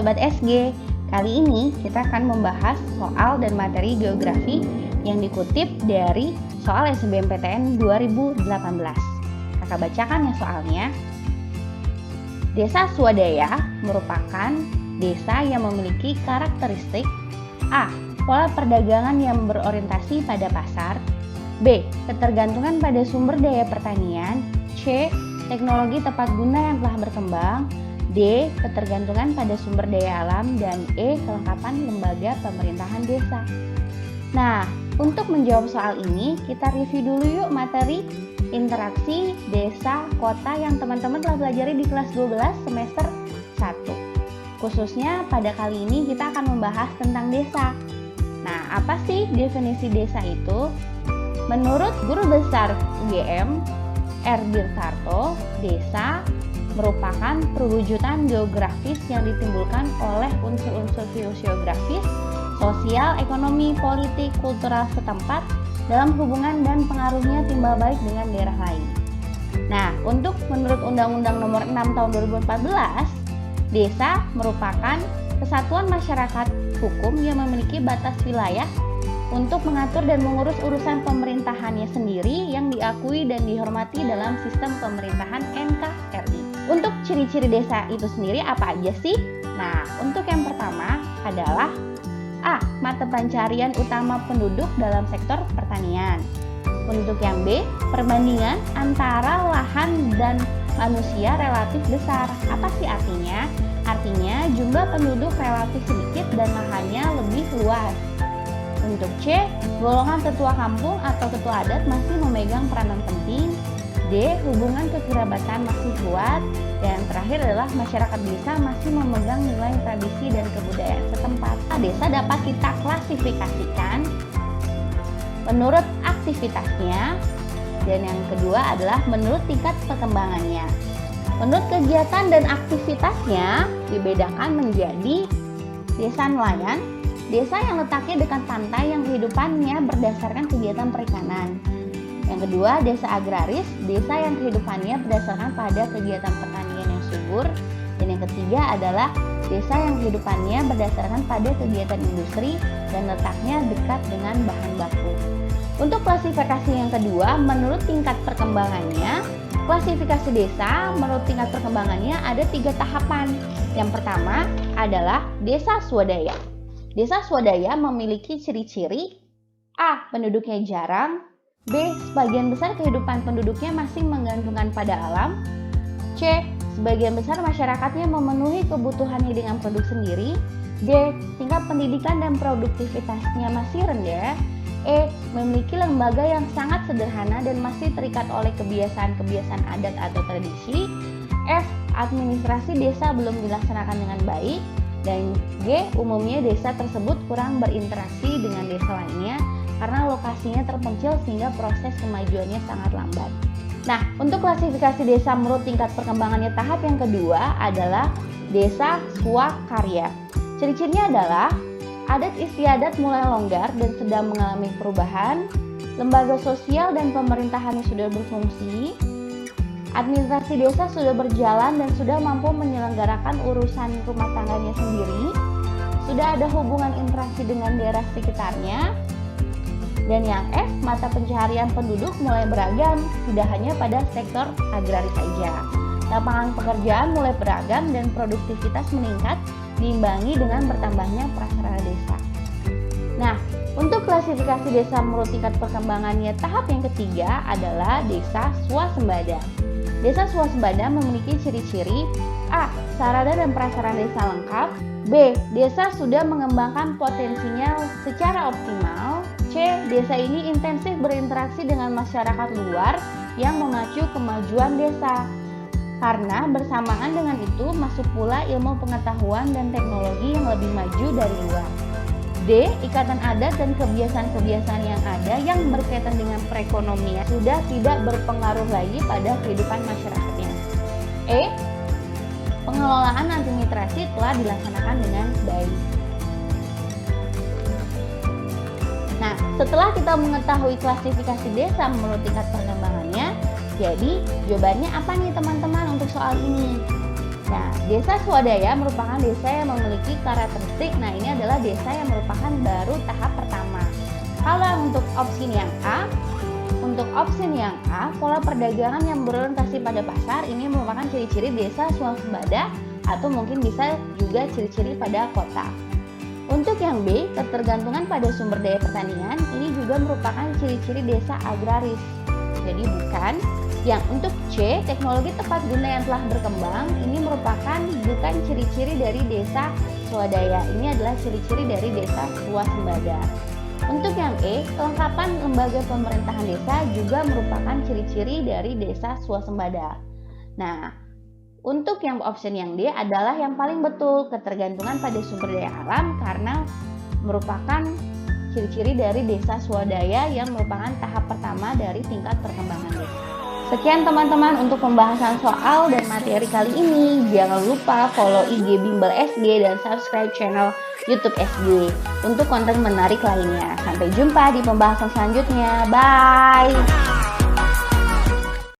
Sobat SG, kali ini kita akan membahas soal dan materi geografi yang dikutip dari soal SBMPTN 2018. Kakak bacakan ya soalnya. Desa swadaya merupakan desa yang memiliki karakteristik A. Pola perdagangan yang berorientasi pada pasar, B. Ketergantungan pada sumber daya pertanian, C. Teknologi tepat guna yang telah berkembang, D. Ketergantungan pada sumber daya alam, dan E. Kelengkapan lembaga pemerintahan desa. Nah, untuk menjawab soal ini, kita review dulu yuk materi interaksi desa kota yang teman-teman telah pelajari di kelas 12 semester 1. Khususnya pada kali ini kita akan membahas tentang desa. Nah, apa sih definisi desa itu? Menurut Guru Besar UGM, R. Dirtarto, desa merupakan perwujudan geografis yang ditimbulkan oleh unsur-unsur fisiografis, sosial, ekonomi, politik, kultural setempat dalam hubungan dan pengaruhnya timbal balik dengan daerah lain. Nah, menurut Undang-Undang Nomor 6 Tahun 2014, desa merupakan kesatuan masyarakat hukum yang memiliki batas wilayah untuk mengatur dan mengurus urusan pemerintahannya sendiri yang diakui dan dihormati dalam sistem pemerintahan NKRI. Untuk ciri-ciri desa itu sendiri apa aja sih? Nah, untuk yang pertama adalah A. Mata pencarian utama penduduk dalam sektor pertanian. Untuk yang B. Perbandingan antara lahan dan manusia relatif besar. Apa sih artinya? Artinya jumlah penduduk relatif sedikit dan lahannya lebih luas. Untuk C. Golongan tetua kampung atau tetua adat masih memegang peranan penting. D. Hubungan kekerabatan masih kuat. Dan terakhir adalah masyarakat desa masih memegang nilai tradisi dan kebudayaan setempat. Desa dapat kita klasifikasikan menurut aktivitasnya, dan yang kedua adalah menurut tingkat perkembangannya. Menurut kegiatan dan aktivitasnya dibedakan menjadi desa nelayan, desa yang letaknya dekat pantai yang kehidupannya berdasarkan kegiatan perikanan. Yang kedua, desa agraris, desa yang kehidupannya berdasarkan pada kegiatan pertanian yang subur. Dan yang ketiga adalah desa yang kehidupannya berdasarkan pada kegiatan industri dan letaknya dekat dengan bahan baku. Untuk klasifikasi yang kedua, menurut tingkat perkembangannya, klasifikasi desa menurut tingkat perkembangannya ada 3 tahapan. Yang pertama adalah desa swadaya. Desa swadaya memiliki ciri-ciri A. Penduduknya jarang, B. Sebagian besar kehidupan penduduknya masih menggantungkan pada alam, C. Sebagian besar masyarakatnya memenuhi kebutuhannya dengan produk sendiri, D. Tingkat pendidikan dan produktivitasnya masih rendah, E. Memiliki lembaga yang sangat sederhana dan masih terikat oleh kebiasaan-kebiasaan adat atau tradisi, F. Administrasi desa belum dilaksanakan dengan baik, dan G. Umumnya desa tersebut kurang berinteraksi dengan desa lainnya karena lokasinya terpencil sehingga proses kemajuannya sangat lambat. Nah, untuk klasifikasi desa menurut tingkat perkembangannya tahap yang kedua adalah desa swakarya. Ciri-cirinya adalah adat istiadat mulai longgar dan sedang mengalami perubahan, lembaga sosial dan pemerintahannya sudah berfungsi, administrasi desa sudah berjalan dan sudah mampu menyelenggarakan urusan rumah tangganya sendiri, sudah ada hubungan interaksi dengan daerah sekitarnya. Dan yang F, mata pencaharian penduduk mulai beragam, tidak hanya pada sektor agraris saja. Lapangan pekerjaan mulai beragam dan produktivitas meningkat diimbangi dengan bertambahnya prasarana desa. Nah, untuk klasifikasi desa menurut tingkat perkembangannya tahap yang ketiga adalah desa swasembada. Desa swasembada memiliki ciri-ciri A. Sarana dan prasarana desa lengkap, B. Desa sudah mengembangkan potensinya secara optimal, C. Desa ini intensif berinteraksi dengan masyarakat luar yang memacu kemajuan desa. Karena bersamaan dengan itu masuk pula ilmu pengetahuan dan teknologi yang lebih maju dari luar. D. Ikatan adat dan kebiasaan-kebiasaan yang ada yang berkaitan dengan perekonomian sudah tidak berpengaruh lagi pada kehidupan masyarakatnya. E. Pengelolaan administrasi telah dilaksanakan dengan baik. Nah, setelah kita mengetahui klasifikasi desa menurut tingkat perkembangannya, jadi jawabannya apa nih teman-teman untuk soal ini? Nah, desa swadaya merupakan desa yang memiliki karakteristik. Nah, ini adalah desa yang merupakan baru tahap pertama. Kalau untuk opsi yang A, pola perdagangan yang berorientasi pada pasar ini merupakan ciri-ciri desa swasembada atau mungkin bisa juga ciri-ciri pada kota. Untuk yang B, ketergantungan pada sumber daya pertanian ini juga merupakan ciri-ciri desa agraris. Jadi bukan. Yang untuk C, teknologi tepat guna yang telah berkembang ini merupakan bukan ciri-ciri dari desa swadaya. Ini adalah ciri-ciri dari desa swasembada. Untuk yang E, kelengkapan lembaga pemerintahan desa juga merupakan ciri-ciri dari desa swasembada. Nah, untuk yang option yang D adalah yang paling betul, ketergantungan pada sumber daya alam karena merupakan ciri-ciri dari desa swadaya yang merupakan tahap pertama dari tingkat perkembangan desa. Sekian teman-teman untuk pembahasan soal dan materi kali ini. Jangan lupa follow IG Bimbel SG dan subscribe channel YouTube SG untuk konten menarik lainnya. Sampai jumpa di pembahasan selanjutnya. Bye!